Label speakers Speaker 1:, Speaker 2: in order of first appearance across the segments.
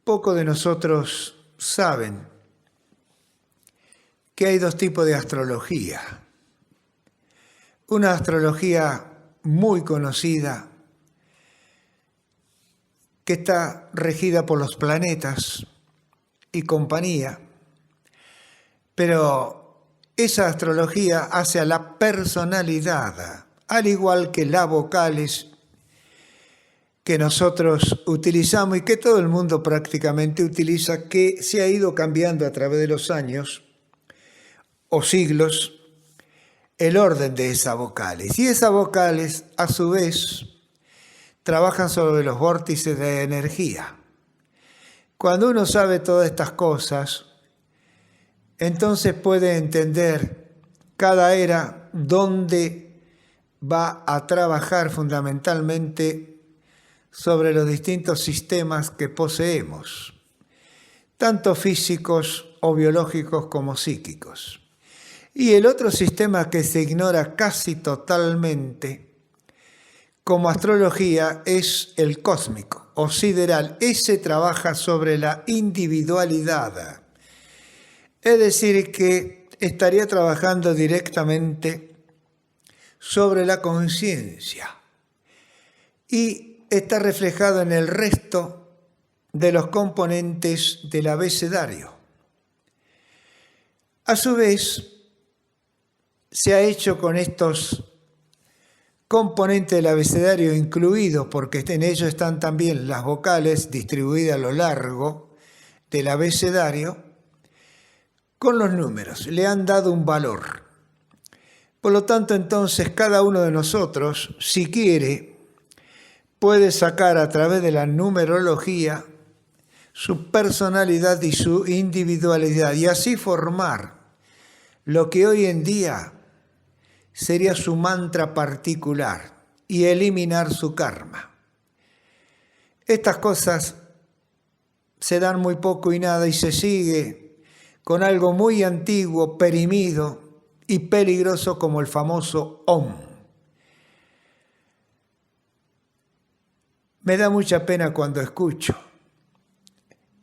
Speaker 1: Pocos de nosotros saben que hay dos tipos de astrología. Una astrología muy conocida que está regida por los planetas y compañía, pero esa astrología hace a la personalidad, al igual que las vocales que nosotros utilizamos y que todo el mundo prácticamente utiliza, que se ha ido cambiando a través de los años o siglos el orden de esas vocales. Y esas vocales, a su vez, trabajan sobre los vórtices de energía. Cuando uno sabe todas estas cosas, entonces puede entender cada era dónde va a trabajar fundamentalmente sobre los distintos sistemas que poseemos, tanto físicos o biológicos como psíquicos. Y el otro sistema que se ignora casi totalmente como astrología es el cósmico o sideral. Ese trabaja sobre la individualidad. Es decir, que estaría trabajando directamente sobre la conciencia y está reflejado en el resto de los componentes del abecedario. A su vez, se ha hecho con estos componentes del abecedario incluidos, porque en ellos están también las vocales distribuidas a lo largo del abecedario, con los números. Le han dado un valor. Por lo tanto, entonces, cada uno de nosotros, si quiere, puede sacar a través de la numerología su personalidad y su individualidad y así formar lo que hoy en día sería su mantra particular y eliminar su karma. Estas cosas se dan muy poco y nada y se sigue con algo muy antiguo, perimido y peligroso como el famoso Om. Me da mucha pena cuando escucho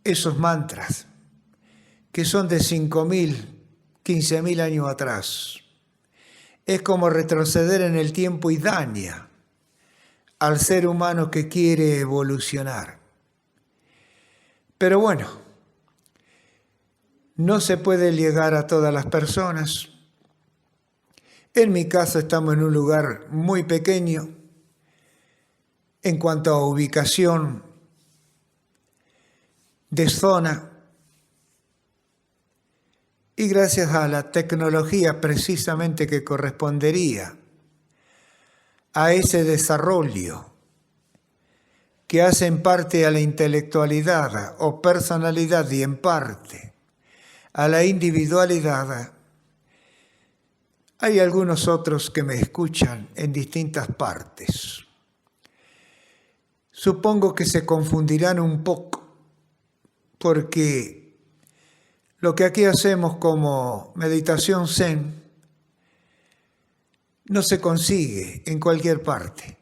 Speaker 1: esos mantras que son de 5.000, 15.000 años atrás. Es como retroceder en el tiempo y daña al ser humano que quiere evolucionar. Pero bueno, no se puede llegar a todas las personas. En mi caso estamos en un lugar muy pequeño en cuanto a ubicación de zona, y gracias a la tecnología precisamente que correspondería a ese desarrollo que hace en parte a la intelectualidad o personalidad y en parte a la individualidad, hay algunos otros que me escuchan en distintas partes. Supongo que se confundirán un poco, porque lo que aquí hacemos como meditación zen no se consigue en cualquier parte.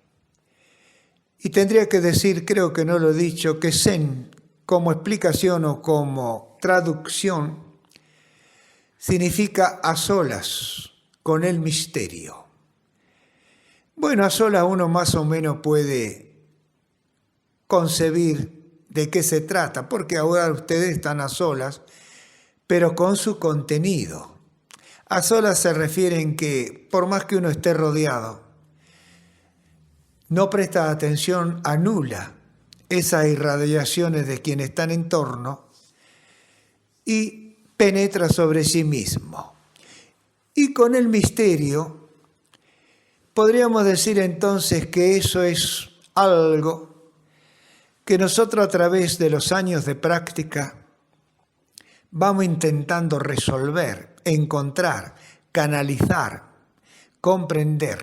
Speaker 1: Y tendría que decir, creo que no lo he dicho, que zen como explicación o como traducción significa a solas con el misterio. Bueno, a solas uno más o menos puede concebir de qué se trata, porque ahora ustedes están a solas, pero con su contenido. A solas se refiere en que, por más que uno esté rodeado, no presta atención, anula esas irradiaciones de quienes están en torno y penetra sobre sí mismo. Y con el misterio, podríamos decir entonces que eso es algo que nosotros a través de los años de práctica vamos intentando resolver, encontrar, canalizar, comprender.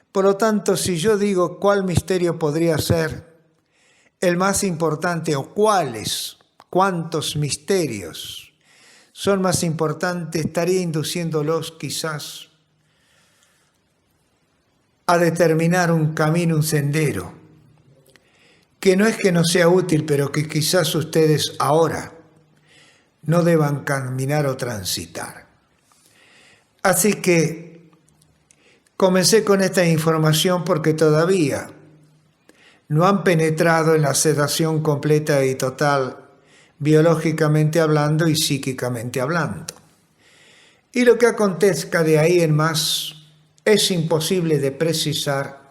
Speaker 1: Por lo tanto, si yo digo cuál misterio podría ser el más importante o cuántos misterios son más importantes, estaría induciéndolos quizás a determinar un camino, un sendero que no es que no sea útil, pero que quizás ustedes ahora no deban caminar o transitar. Así que comencé con esta información porque todavía no han penetrado en la sedación completa y total, biológicamente hablando y psíquicamente hablando. Y lo que acontezca de ahí en más es imposible de precisar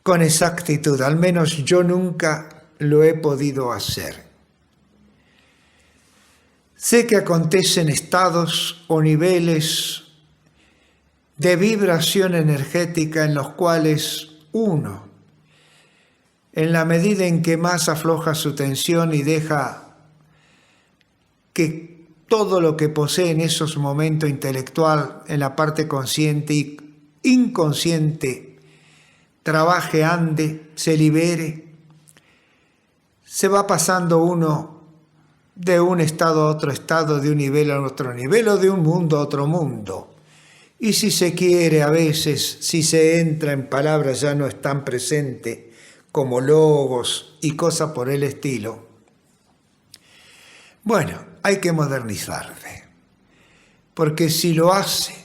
Speaker 1: con exactitud, al menos yo nunca lo he podido hacer. Sé que acontecen estados o niveles de vibración energética en los cuales uno, en la medida en que más afloja su tensión y deja que todo lo que posee en esos momentos intelectual, en la parte consciente y inconsciente, trabaje, ande, se libere, se va pasando uno de un estado a otro estado, de un nivel a otro nivel o de un mundo a otro mundo. Y si se quiere, a veces, si se entra en palabras ya no están presentes como logos y cosas por el estilo. Bueno, hay que modernizarse, porque si lo hace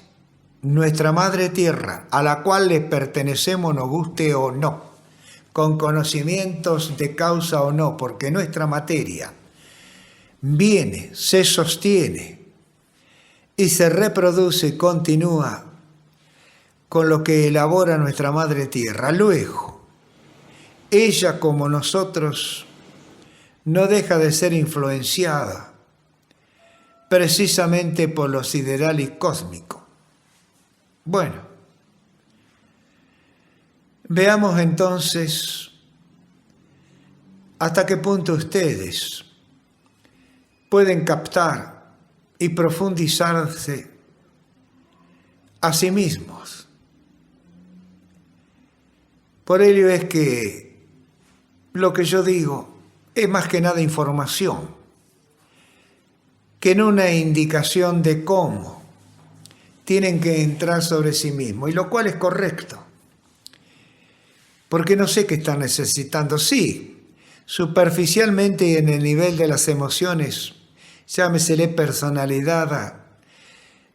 Speaker 1: nuestra Madre Tierra, a la cual le pertenecemos, nos guste o no, con conocimientos de causa o no, porque nuestra materia viene, se sostiene y se reproduce y continúa con lo que elabora nuestra Madre Tierra. Luego, ella como nosotros no deja de ser influenciada precisamente por lo sideral y cósmico. Bueno, veamos entonces hasta qué punto ustedes pueden captar y profundizarse a sí mismos. Por ello es que lo que yo digo es más que nada información, que no una indicación de cómo tienen que entrar sobre sí mismos, y lo cual es correcto, porque no sé qué están necesitando. Sí, superficialmente y en el nivel de las emociones, llámesele personalidad,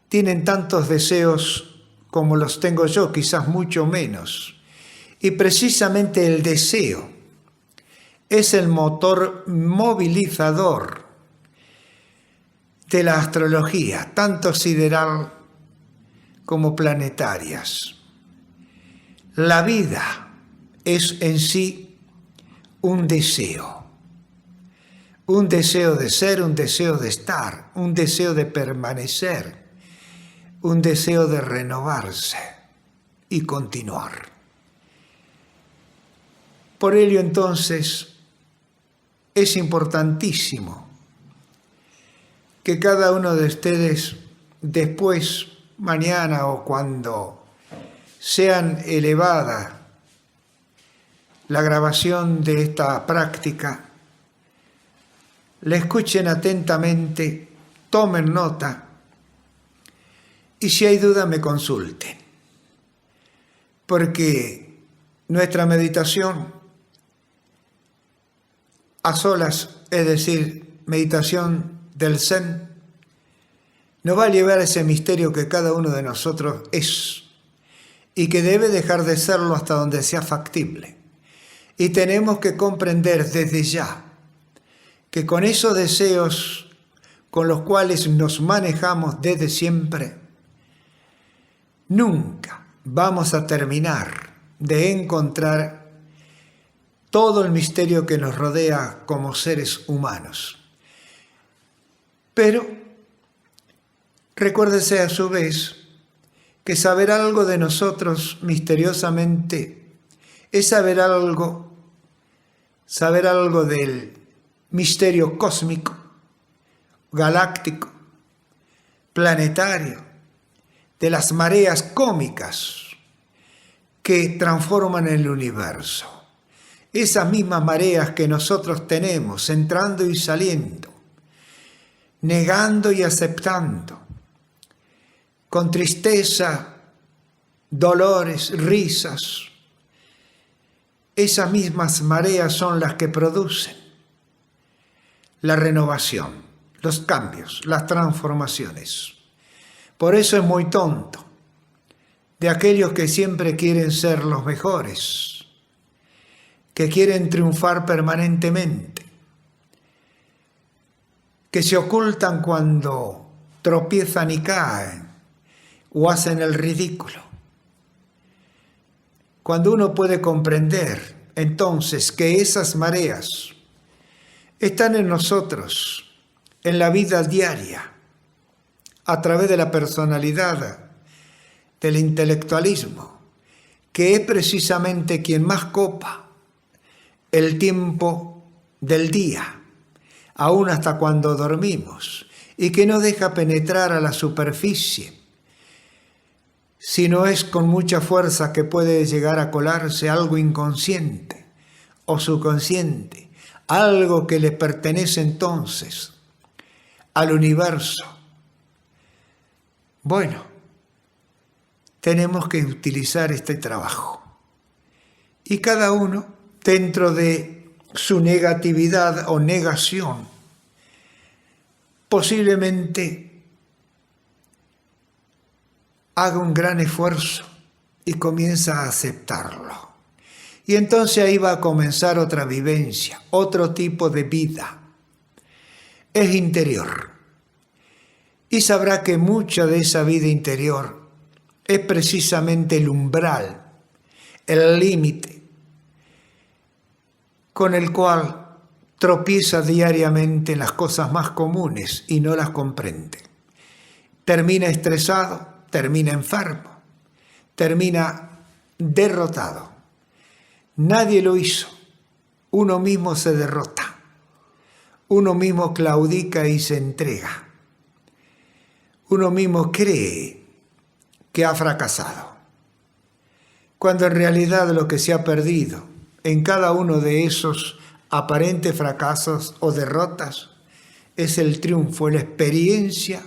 Speaker 1: tienen tantos deseos como los tengo yo, quizás mucho menos. Y precisamente el deseo es el motor movilizador de la astrología, tanto sideral como planetarias. La vida es en sí un deseo de ser, un deseo de estar, un deseo de permanecer, un deseo de renovarse y continuar. Por ello entonces es importantísimo que cada uno de ustedes después, mañana o cuando sean elevada la grabación de esta práctica, la escuchen atentamente, tomen nota y si hay duda me consulten. Porque nuestra meditación a solas, es decir, meditación del Zen, nos va a llevar a ese misterio que cada uno de nosotros es y que debe dejar de serlo hasta donde sea factible. Y tenemos que comprender desde ya que con esos deseos con los cuales nos manejamos desde siempre, nunca vamos a terminar de encontrar todo el misterio que nos rodea como seres humanos. Pero recuérdese a su vez que saber algo de nosotros misteriosamente es saber algo del misterio cósmico, galáctico, planetario, de las mareas cómicas que transforman el universo. Esas mismas mareas que nosotros tenemos, entrando y saliendo, negando y aceptando, con tristeza, dolores, risas, esas mismas mareas son las que producen la renovación, los cambios, las transformaciones. Por eso es muy tonto de aquellos que siempre quieren ser los mejores, que quieren triunfar permanentemente, que se ocultan cuando tropiezan y caen o hacen el ridículo. Cuando uno puede comprender entonces que esas mareas están en nosotros, en la vida diaria, a través de la personalidad, del intelectualismo, que es precisamente quien más copa el tiempo del día, aún hasta cuando dormimos, y que no deja penetrar a la superficie, sino es con mucha fuerza que puede llegar a colarse algo inconsciente o subconsciente, algo que le pertenece entonces al universo. Bueno, tenemos que utilizar este trabajo. Y cada uno, dentro de su negatividad o negación, posiblemente haga un gran esfuerzo y comienza a aceptarlo. Y entonces ahí va a comenzar otra vivencia, otro tipo de vida. Es interior. Y sabrá que mucha de esa vida interior es precisamente el umbral, el límite, con el cual tropieza diariamente en las cosas más comunes y no las comprende. Termina estresado, termina enfermo, termina derrotado. Nadie lo hizo. Uno mismo se derrota. Uno mismo claudica y se entrega. Uno mismo cree que ha fracasado, cuando en realidad lo que se ha perdido en cada uno de esos aparentes fracasos o derrotas es el triunfo, la experiencia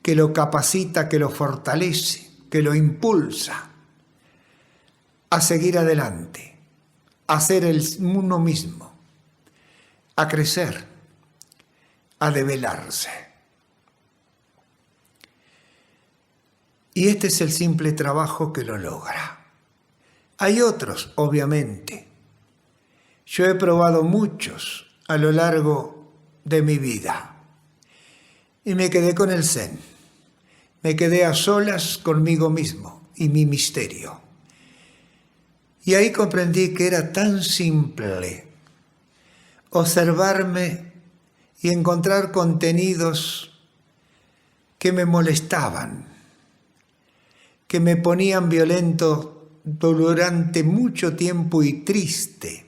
Speaker 1: que lo capacita, que lo fortalece, que lo impulsa a seguir adelante, a ser uno mismo, a crecer, a develarse. Y este es el simple trabajo que lo logra. Hay otros, obviamente. Yo he probado muchos a lo largo de mi vida. Y me quedé con el Zen. Me quedé a solas conmigo mismo y mi misterio. Y ahí comprendí que era tan simple observarme y encontrar contenidos que me molestaban, que me ponían violento durante mucho tiempo y triste,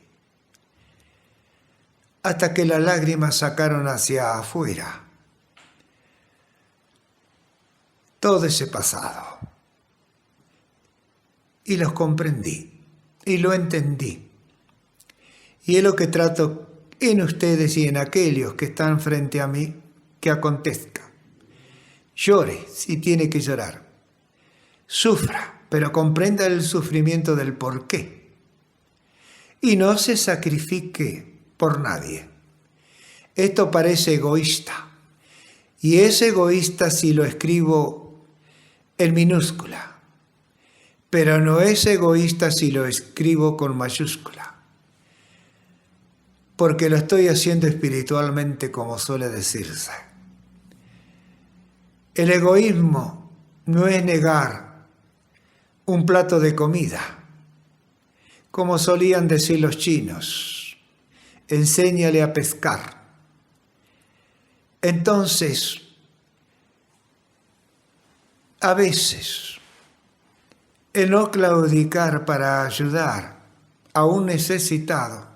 Speaker 1: hasta que las lágrimas sacaron hacia afuera todo ese pasado. Y los comprendí, y lo entendí. Y es lo que trato en ustedes y en aquellos que están frente a mí, que acontezca. Llore si tiene que llorar. Sufra, pero comprenda el sufrimiento del porqué. Y no se sacrifique por nadie. Esto parece egoísta. Y es egoísta si lo escribo en minúscula. Pero no es egoísta si lo escribo con mayúscula. Porque lo estoy haciendo espiritualmente, como suele decirse. El egoísmo no es negar un plato de comida, como solían decir los chinos. Enséñale a pescar. Entonces, a veces, el no claudicar para ayudar a un necesitado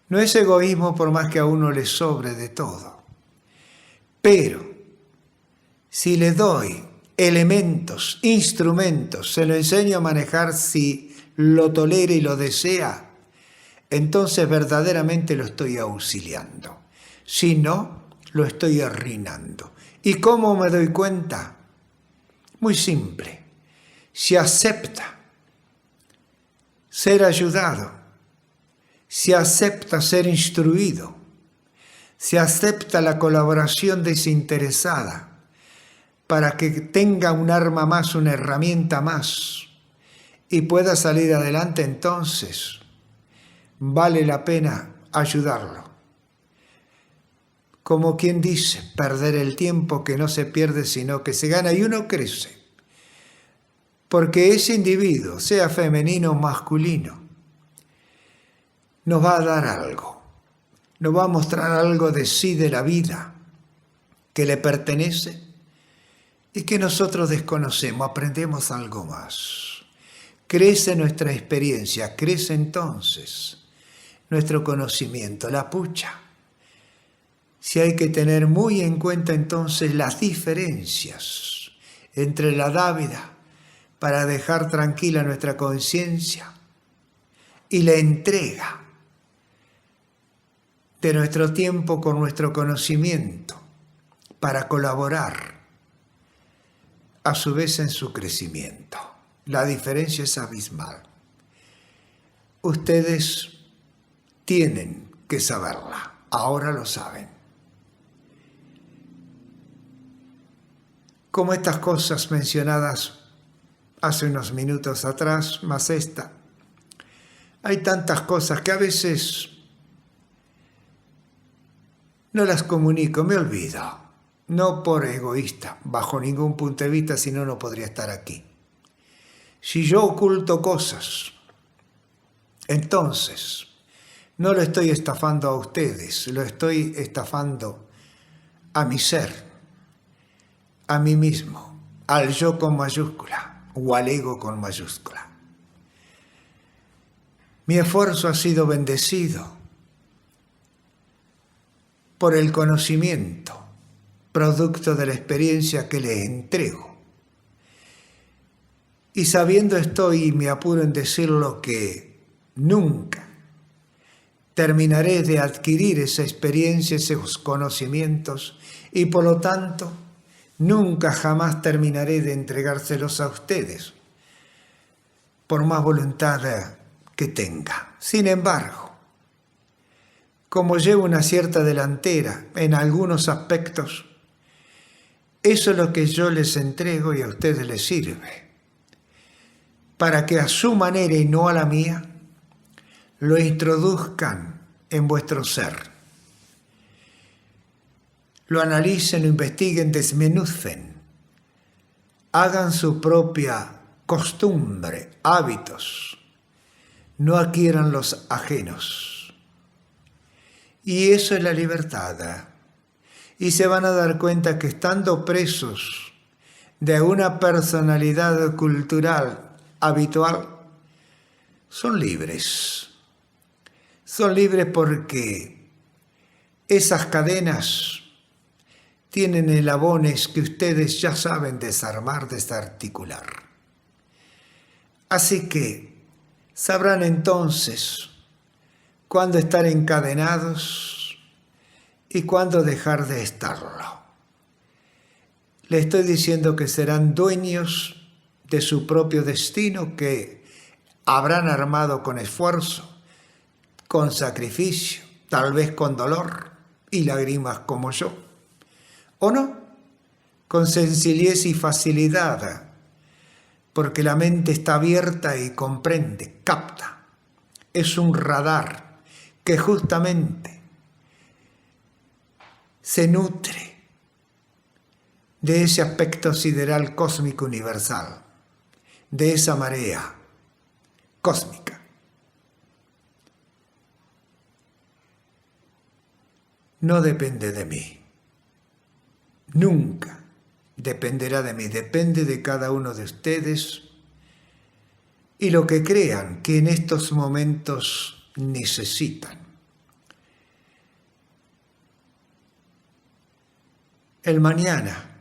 Speaker 1: no es egoísmo, por más que a uno le sobre de todo. Pero si le doy elementos, instrumentos, se lo enseño a manejar si lo tolera y lo desea, entonces verdaderamente lo estoy auxiliando. Si no, lo estoy arruinando. ¿Y cómo me doy cuenta? Muy simple. Si acepta ser ayudado, se acepta ser instruido, se acepta la colaboración desinteresada para que tenga un arma más, una herramienta más y pueda salir adelante, entonces vale la pena ayudarlo. Como quien dice, perder el tiempo que no se pierde sino que se gana, y uno crece. Porque ese individuo, sea femenino o masculino, nos va a dar algo, nos va a mostrar algo de sí, de la vida, que le pertenece y que nosotros desconocemos, aprendemos algo más. Crece nuestra experiencia, crece entonces nuestro conocimiento, la pucha. Si hay que tener muy en cuenta entonces las diferencias entre la dávida para dejar tranquila nuestra conciencia y la entrega de nuestro tiempo con nuestro conocimiento para colaborar a su vez en su crecimiento. La diferencia es abismal. Ustedes tienen que saberla, ahora lo saben. Como estas cosas mencionadas hace unos minutos atrás, más esta, hay tantas cosas que a veces no las comunico, me olvido. No por egoísta, bajo ningún punto de vista, si no, no podría estar aquí. Si yo oculto cosas, entonces no lo estoy estafando a ustedes, lo estoy estafando a mi ser, a mí mismo, al yo con mayúscula o al ego con mayúscula. Mi esfuerzo ha sido bendecido por el conocimiento, producto de la experiencia que les entrego. Y sabiendo estoy, y me apuro en decirlo, que nunca terminaré de adquirir esa experiencia, esos conocimientos, y por lo tanto, nunca jamás terminaré de entregárselos a ustedes, por más voluntad que tenga. Sin embargo, como llevo una cierta delantera en algunos aspectos, eso es lo que yo les entrego y a ustedes les sirve, para que a su manera y no a la mía, lo introduzcan en vuestro ser. Lo analicen, lo investiguen, desmenucen, hagan su propia costumbre, hábitos, no adquieran los ajenos. Y eso es la libertad. Y se van a dar cuenta que estando presos de una personalidad cultural habitual, son libres. Son libres porque esas cadenas tienen eslabones que ustedes ya saben desarmar, desarticular. Así que sabrán entonces cuándo estar encadenados y cuándo dejar de estarlo. Le estoy diciendo que serán dueños de su propio destino, que habrán armado con esfuerzo, con sacrificio, tal vez con dolor y lágrimas como yo. ¿O no? Con sencillez y facilidad, porque la mente está abierta y comprende, capta. Es un radar que justamente se nutre de ese aspecto sideral cósmico universal, de esa marea cósmica. No depende de mí. Nunca dependerá de mí, depende de cada uno de ustedes y lo que crean que en estos momentos necesitan. El mañana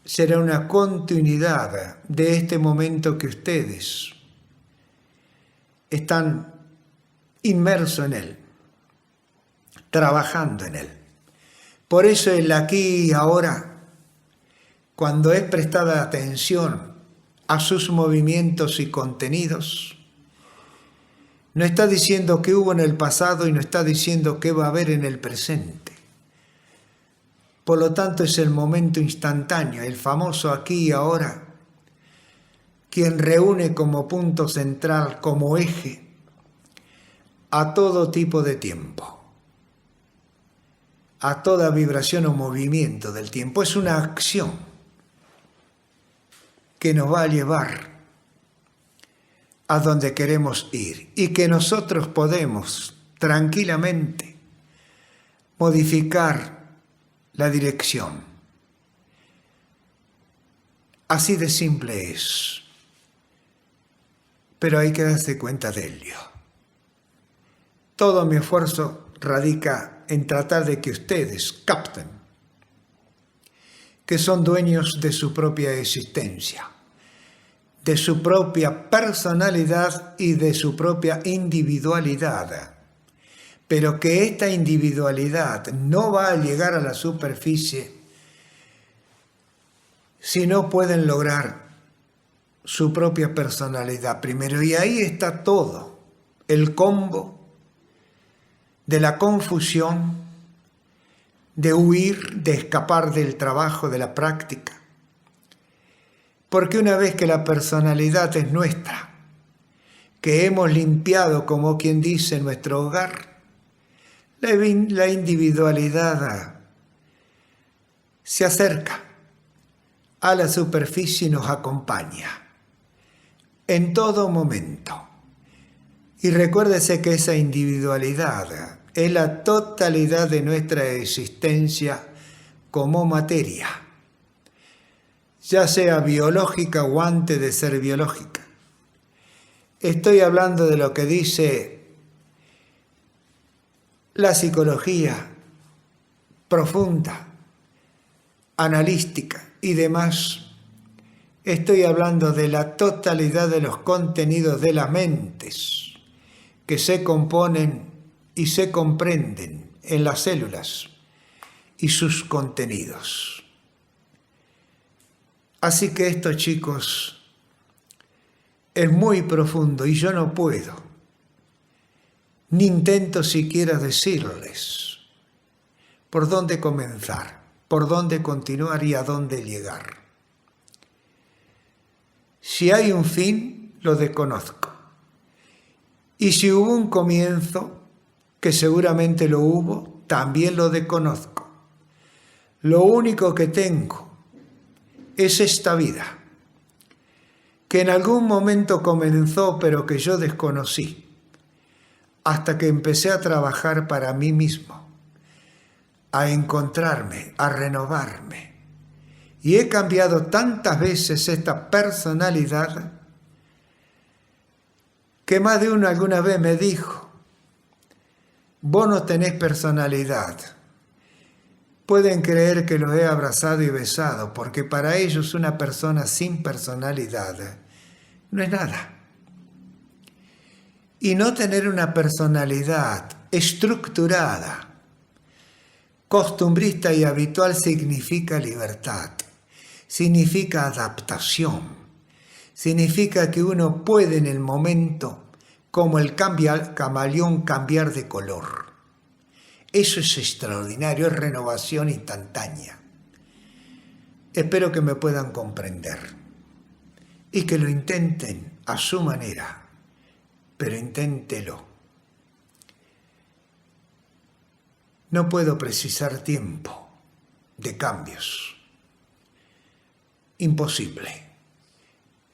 Speaker 1: será una continuidad de este momento que ustedes están inmersos en él, trabajando en él. Por eso el aquí y ahora, cuando es prestada atención a sus movimientos y contenidos, No está diciendo qué hubo en el pasado y no está diciendo qué va a haber en el presente. Por lo tanto, es el momento instantáneo, el famoso aquí y ahora, quien reúne como punto central, como eje, a todo tipo de tiempo, a toda vibración o movimiento del tiempo. Es una acción que nos va a llevar a donde queremos ir y que nosotros podemos tranquilamente modificar la dirección. Así de simple es. Pero hay que darse cuenta de ello. Todo mi esfuerzo radica en tratar de que ustedes capten que son dueños de su propia existencia, de su propia personalidad y de su propia individualidad, pero que esta individualidad no va a llegar a la superficie si no pueden lograr su propia personalidad primero. Y ahí está todo, el combo de la confusión, de huir, de escapar del trabajo, de la práctica. Porque una vez que la personalidad es nuestra, que hemos limpiado, como quien dice, nuestro hogar, la individualidad se acerca a la superficie y nos acompaña en todo momento. Y recuérdese que esa individualidad es la totalidad de nuestra existencia como materia, ya sea biológica o antes de ser biológica. Estoy hablando de lo que dice la psicología profunda, analítica y demás. Estoy hablando de la totalidad de los contenidos de las mentes que se componen y se comprenden en las células y sus contenidos. Así que esto, chicos, es muy profundo y yo no puedo, ni intento siquiera decirles por dónde comenzar, por dónde continuar y a dónde llegar. Si hay un fin, lo desconozco. Y si hubo un comienzo, que seguramente lo hubo, también lo desconozco. Lo único que tengo es esta vida, que en algún momento comenzó, pero que yo desconocí, hasta que empecé a trabajar para mí mismo, a encontrarme, a renovarme. Y he cambiado tantas veces esta personalidad que más de uno alguna vez me dijo: vos no tenés personalidad. Pueden creer que lo he abrazado y besado, porque para ellos una persona sin personalidad no es nada. Y no tener una personalidad estructurada, costumbrista y habitual significa libertad, significa adaptación, significa que uno puede en el momento, como el camaleón, cambiar de color. Eso es extraordinario, es renovación instantánea. Espero que me puedan comprender y que lo intenten a su manera, pero inténtelo. No puedo precisar tiempo de cambios. Imposible,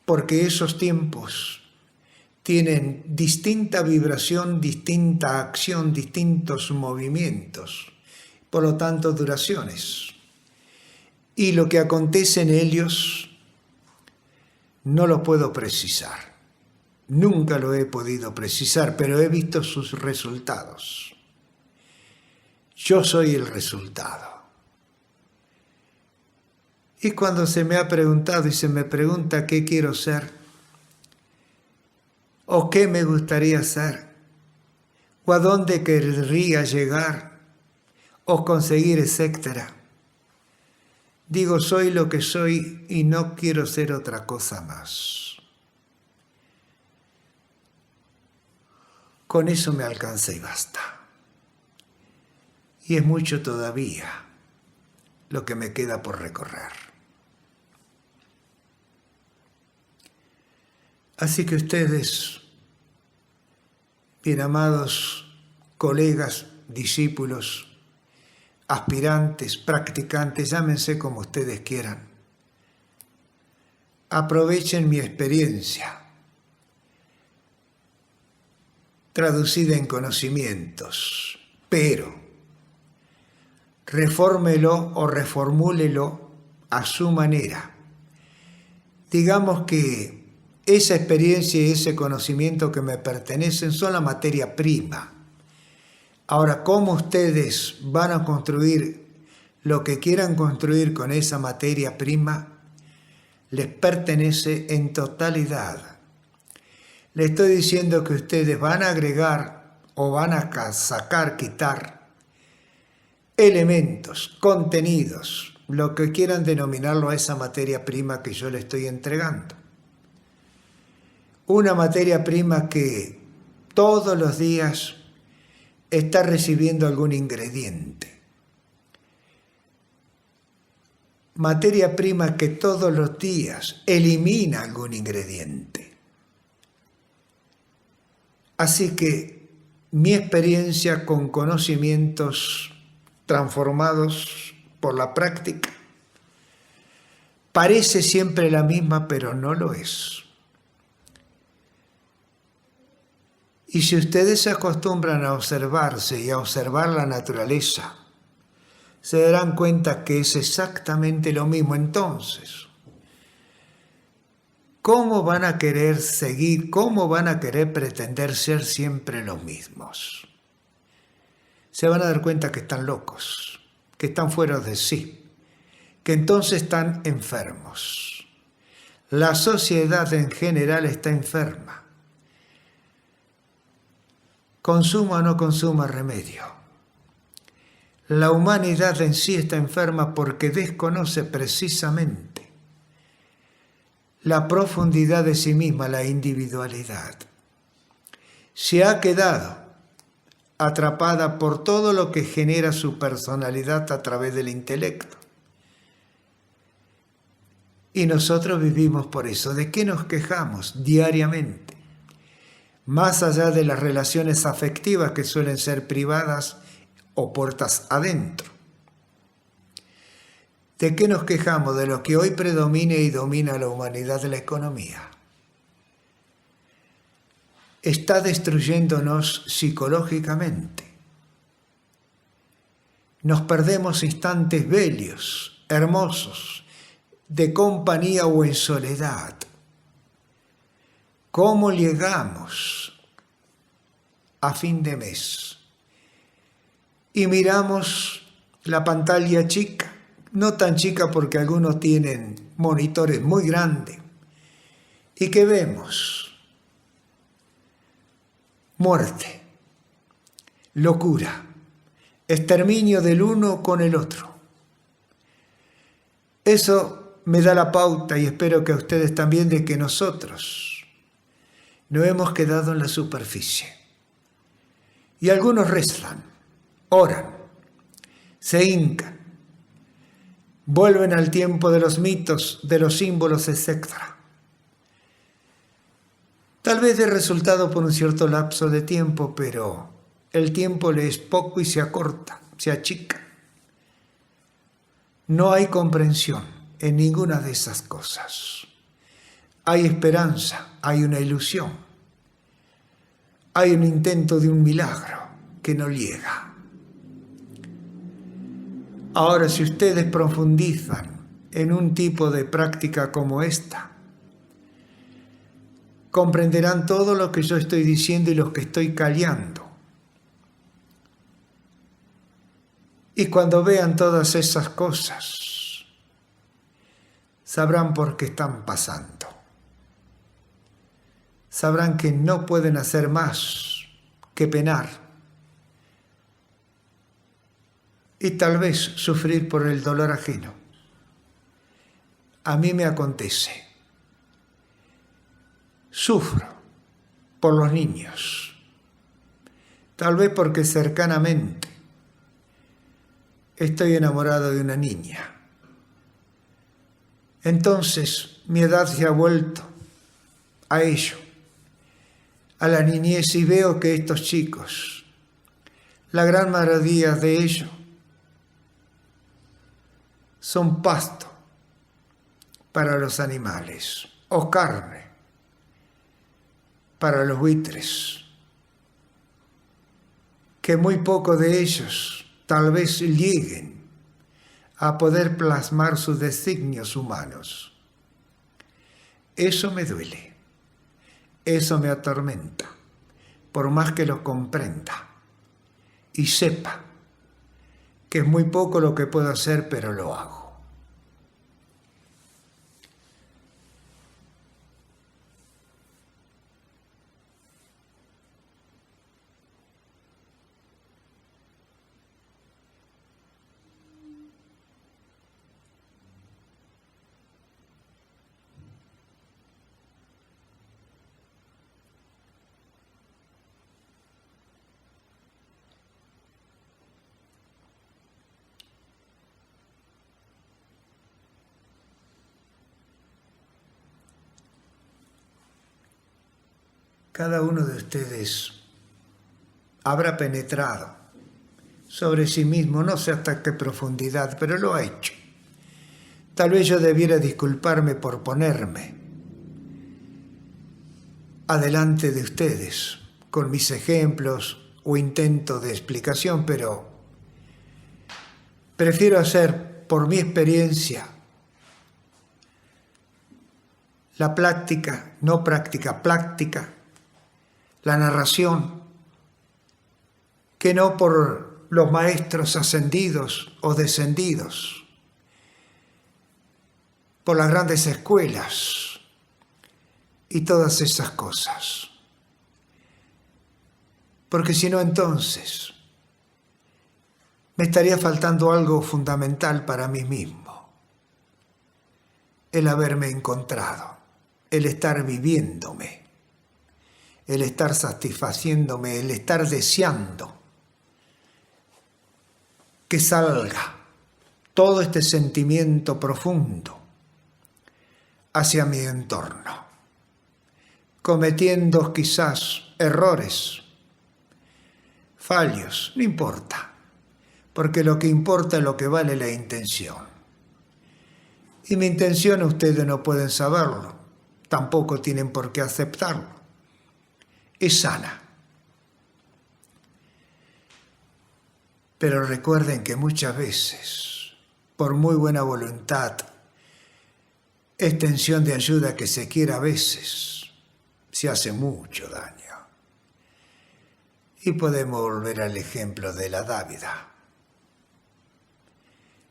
Speaker 1: porque esos tiempos tienen distinta vibración, distinta acción, distintos movimientos, por lo tanto duraciones. Y lo que acontece en ellos no lo puedo precisar. Nunca lo he podido precisar, pero he visto sus resultados. Yo soy el resultado. Y cuando se me ha preguntado y se me pregunta qué quiero ser, o qué me gustaría ser, o a dónde querría llegar, o conseguir, etc., digo, soy lo que soy y no quiero ser otra cosa más. con eso me alcanza y basta. Y es mucho todavía lo que me queda por recorrer. Así que ustedes, bien amados colegas, discípulos, aspirantes, practicantes, llámense como ustedes quieran, aprovechen mi experiencia traducida en conocimientos, pero refórmelo o reformúlelo a su manera. Digamos que esa experiencia y ese conocimiento que me pertenecen son la materia prima. Ahora, ¿cómo ustedes van a construir lo que quieran construir con esa materia prima? Les pertenece en totalidad. Le estoy diciendo que ustedes van a agregar o van a sacar, quitar elementos, contenidos, lo que quieran denominarlo a esa materia prima que yo le estoy entregando. Una materia prima que todos los días está recibiendo algún ingrediente. Materia prima que todos los días elimina algún ingrediente. Así que mi experiencia con conocimientos transformados por la práctica parece siempre la misma, pero no lo es. Y si ustedes se acostumbran a observarse y a observar la naturaleza, se darán cuenta que es exactamente lo mismo. Entonces, ¿cómo van a querer seguir? ¿Cómo van a querer pretender ser siempre los mismos? Se van a dar cuenta que están locos, que están fuera de sí, que entonces están enfermos. La sociedad en general está enferma. Consuma o no consuma remedio. La humanidad en sí está enferma porque desconoce precisamente la profundidad de sí misma, la individualidad. Se ha quedado atrapada por todo lo que genera su personalidad a través del intelecto. Y nosotros vivimos por eso. ¿De qué nos quejamos diariamente? Más allá de las relaciones afectivas que suelen ser privadas o puertas adentro. ¿De qué nos quejamos? De lo que hoy predomina y domina la humanidad de la economía. Está destruyéndonos psicológicamente. Nos perdemos instantes bellos, hermosos, de compañía o en soledad. ¿Cómo llegamos a fin de mes? Y miramos la pantalla chica, no tan chica porque algunos tienen monitores muy grandes. ¿Y qué vemos? Muerte, locura, exterminio del uno con el otro. Eso me da la pauta y espero que a ustedes también de que nosotros no hemos quedado en la superficie. Y algunos rezan, oran, se hincan, vuelven al tiempo de los mitos, de los símbolos, etc. Tal vez dé resultado por un cierto lapso de tiempo, pero el tiempo le es poco y se acorta, se achica. No hay comprensión en ninguna de esas cosas. Hay esperanza, hay una ilusión, hay un intento de un milagro que no llega. Ahora, si ustedes profundizan en un tipo de práctica como esta, comprenderán todo lo que yo estoy diciendo y lo que estoy callando. Y cuando vean todas esas cosas, sabrán por qué están pasando. Sabrán que no pueden hacer más que penar y tal vez sufrir por el dolor ajeno. A mí me acontece. Sufro por los niños, Tal vez porque cercanamente estoy enamorado de una niña. Entonces mi edad se ha vuelto a ello, a la niñez, y veo que estos chicos, la gran mayoría de ellos, son pasto para los animales o carne para los buitres, que muy poco de ellos tal vez lleguen a poder plasmar sus designios humanos. Eso me duele, eso me atormenta, por más que lo comprenda y sepa que es muy poco lo que puedo hacer, pero lo hago. Cada uno de ustedes habrá penetrado sobre sí mismo, no sé hasta qué profundidad, pero lo ha hecho. Tal vez yo debiera disculparme por ponerme adelante de ustedes con mis ejemplos o intento de explicación, pero prefiero hacer por mi experiencia la práctica, no práctica, la narración, que no por los maestros ascendidos o descendidos, por las grandes escuelas y todas esas cosas. Porque si no, entonces me estaría faltando algo fundamental para mí mismo: el haberme encontrado, el estar viviéndome, el estar satisfaciéndome, el estar deseando que salga todo este sentimiento profundo hacia mi entorno, cometiendo quizás errores, fallos, no importa, porque lo que importa es lo que vale la intención. Y mi intención ustedes no pueden saberlo, tampoco tienen por qué aceptarlo. Es sana. Pero recuerden que muchas veces, por muy buena voluntad, extensión de ayuda que se quiera, a veces se hace mucho daño. Y podemos volver al ejemplo de la dávida.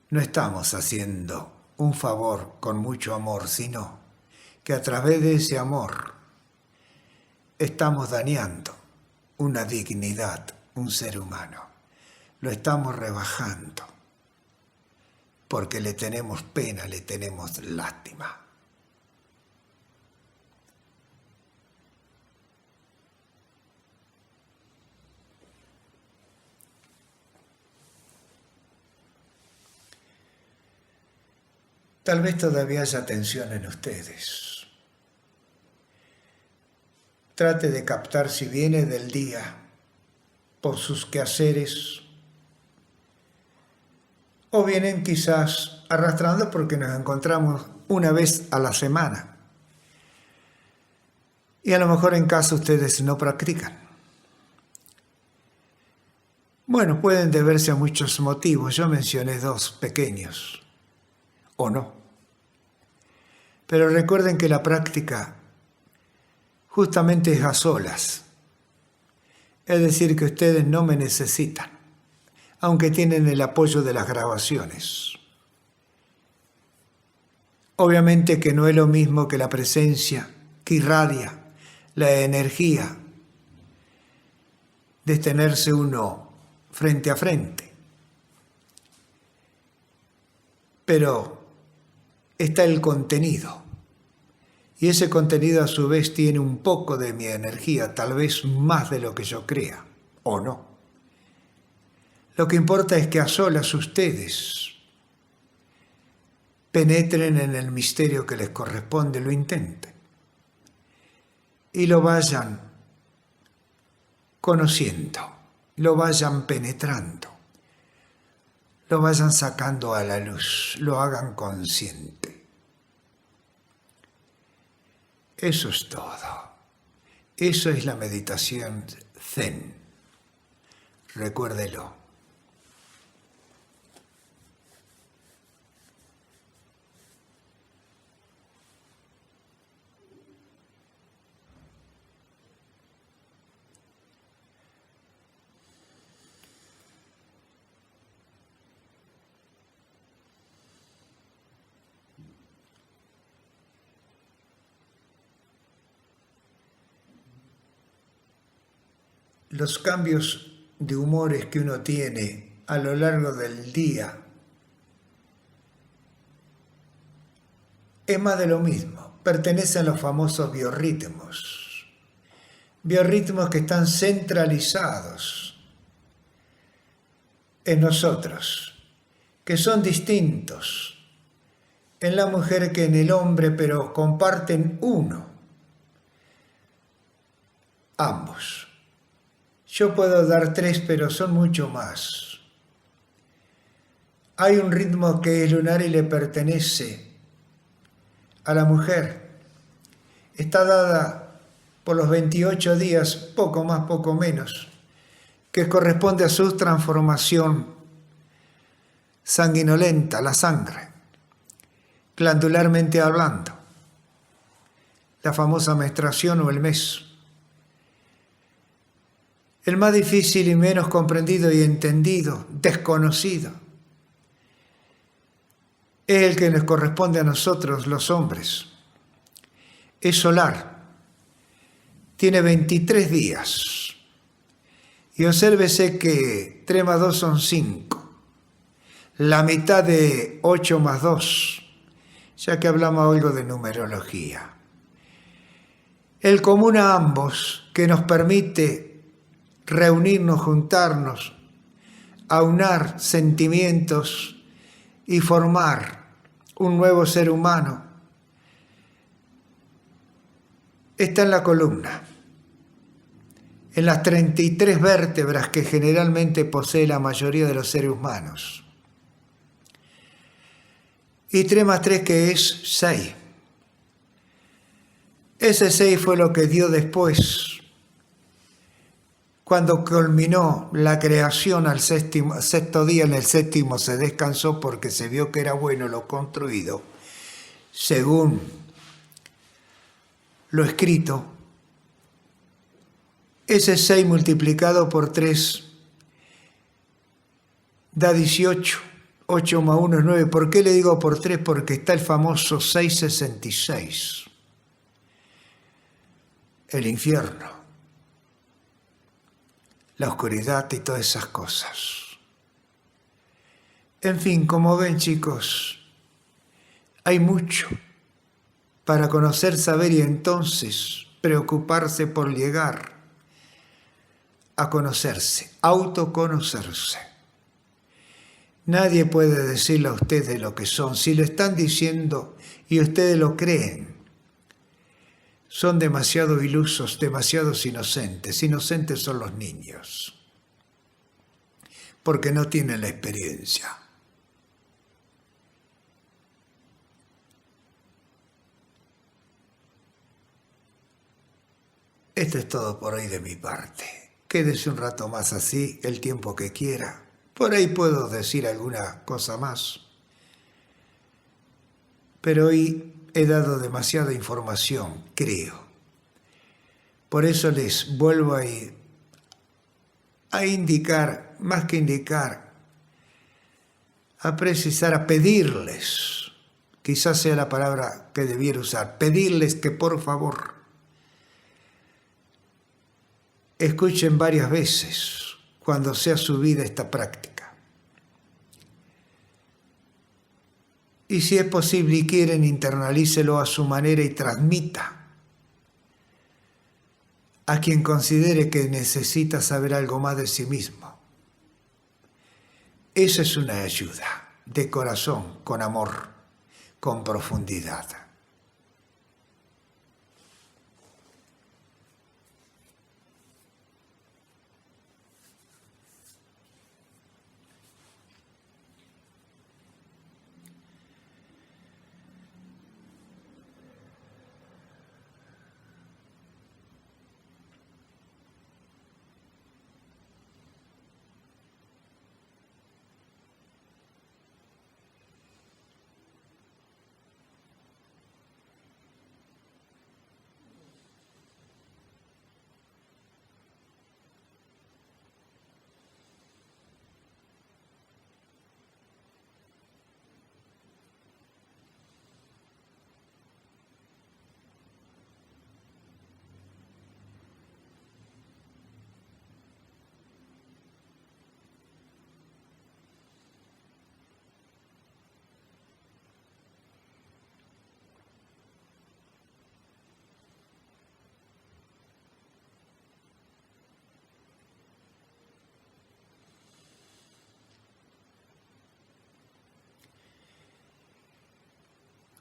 Speaker 1: No estamos haciendo un favor con mucho amor, sino que a través de ese amor estamos dañando una dignidad, un ser humano. Lo estamos rebajando porque le tenemos pena, le tenemos lástima. Tal vez todavía haya tensión en ustedes. Trate de captar si viene del día por sus quehaceres o vienen quizás arrastrando porque nos encontramos una vez a la semana. Y a lo mejor en casa ustedes no practican. Bueno, pueden deberse a muchos motivos. Yo mencioné dos pequeños. O no. Pero recuerden que la práctica justamente es a solas. Es decir, que ustedes no me necesitan, aunque tienen el apoyo de las grabaciones. Obviamente que no es lo mismo que la presencia que irradia la energía de tenerse uno frente a frente. Pero está el contenido, y ese contenido a su vez tiene un poco de mi energía, tal vez más de lo que yo crea, o no. Lo que importa es que a solas ustedes penetren en el misterio que les corresponde, lo intenten y lo vayan conociendo, lo vayan penetrando, lo vayan sacando a la luz, lo hagan consciente. Eso es todo. Eso es la meditación Zen. Recuérdelo. Los cambios de humores que uno tiene a lo largo del día es más de lo mismo. Pertenecen a los famosos biorritmos. Biorritmos que están centralizados en nosotros, que son distintos en la mujer que en el hombre, pero comparten uno, ambos. Yo puedo dar 3, pero son mucho más. Hay un ritmo que es lunar y le pertenece a la mujer. Está dada por los 28 días, poco más, poco menos, que corresponde a su transformación sanguinolenta, la sangre, glandularmente hablando, la famosa menstruación o el mes. El más difícil y menos comprendido y entendido, desconocido, es el que nos corresponde a nosotros, los hombres. Es solar. Tiene 23 días. Y obsérvese que 3 más 2 son 5. La mitad de 8 más 2, ya que hablamos algo de numerología. El común a ambos, que nos permite reunirnos, juntarnos, aunar sentimientos y formar un nuevo ser humano, está en la columna, en las 33 vértebras que generalmente posee la mayoría de los seres humanos. Y 3 más 3 que es 6. Ese 6 fue lo que dio después, cuando culminó la creación al sexto día. En el séptimo se descansó porque se vio que era bueno lo construido, según lo escrito. Ese 6 multiplicado por 3 da 18. 8 más 1 es 9. ¿Por qué le digo por 3? Porque está el famoso 666. El infierno, la oscuridad y todas esas cosas. En fin, como ven, chicos, hay mucho para conocer, saber y entonces preocuparse por llegar a conocerse, autoconocerse. Nadie puede decirle a ustedes lo que son. Si lo están diciendo y ustedes lo creen, son demasiado ilusos, demasiado inocentes. Inocentes son los niños, porque no tienen la experiencia. Esto es todo por hoy de mi parte. Quédese un rato más así, el tiempo que quiera. Por ahí puedo decir alguna cosa más. Pero hoy he dado demasiada información, creo. Por eso les vuelvo a indicar, más que indicar, a precisar, a pedirles, quizás sea la palabra que debiera usar, pedirles que por favor escuchen varias veces cuando sea subida esta práctica. Y si es posible y quieren, internalícelo a su manera y transmita a quien considere que necesita saber algo más de sí mismo. Esa es una ayuda de corazón, con amor, con profundidad.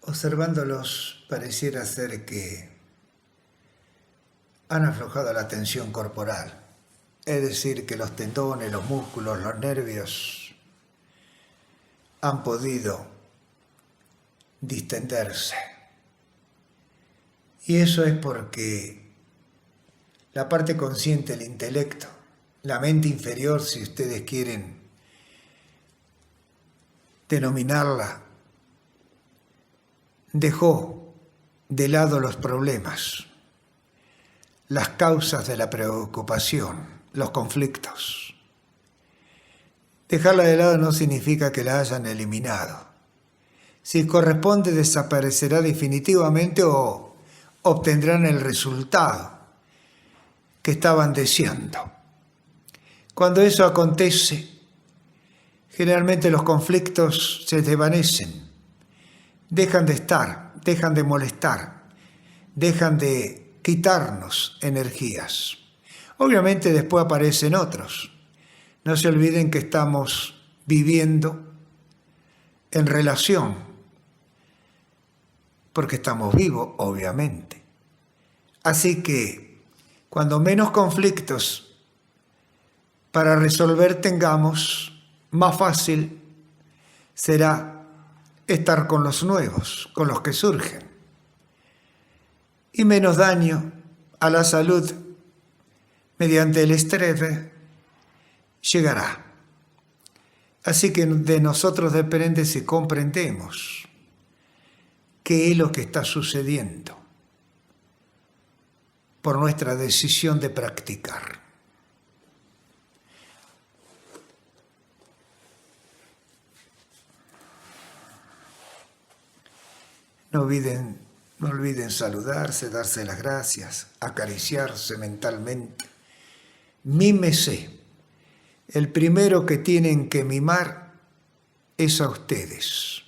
Speaker 1: Observándolos, pareciera ser que han aflojado la tensión corporal, es decir, que los tendones, los músculos, los nervios han podido distenderse. Y eso es porque la parte consciente, el intelecto, la mente inferior, si ustedes quieren denominarla, dejó de lado los problemas, las causas de la preocupación, los conflictos. Dejarla de lado no significa que la hayan eliminado. Si corresponde, desaparecerá definitivamente o obtendrán el resultado que estaban deseando. Cuando eso acontece, generalmente los conflictos se desvanecen. Dejan de estar, dejan de molestar, dejan de quitarnos energías. Obviamente después aparecen otros. No se olviden que estamos viviendo en relación, porque estamos vivos, obviamente. Así que cuando menos conflictos para resolver tengamos, más fácil será estar con los nuevos, con los que surgen, y menos daño a la salud mediante el estrés llegará. Así que de nosotros depende si comprendemos qué es lo que está sucediendo por nuestra decisión de practicar. No olviden saludarse, darse las gracias, acariciarse mentalmente. Mímese. El primero que tienen que mimar es a ustedes.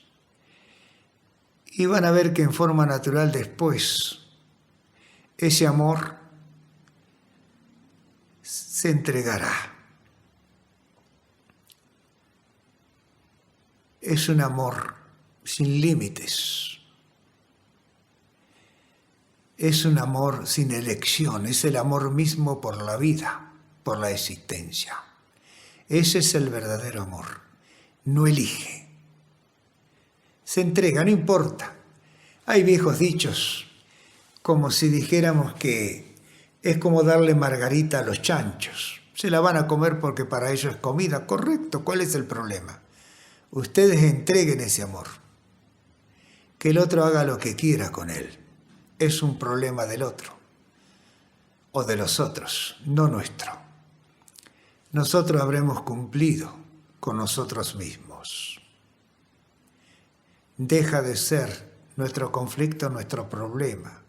Speaker 1: Y van a ver que en forma natural después ese amor se entregará. Es un amor sin límites. Es un amor sin elección, es el amor mismo por la vida, por la existencia. Ese es el verdadero amor. No elige. Se entrega, no importa. Hay viejos dichos, como si dijéramos que es como darle margarita a los chanchos. Se la van a comer porque para ellos es comida. Correcto, ¿cuál es el problema? Ustedes entreguen ese amor. Que el otro haga lo que quiera con él. Es un problema del otro o de los otros, no nuestro. Nosotros habremos cumplido con nosotros mismos. Deja de ser nuestro conflicto, nuestro problema,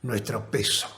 Speaker 1: nuestro peso.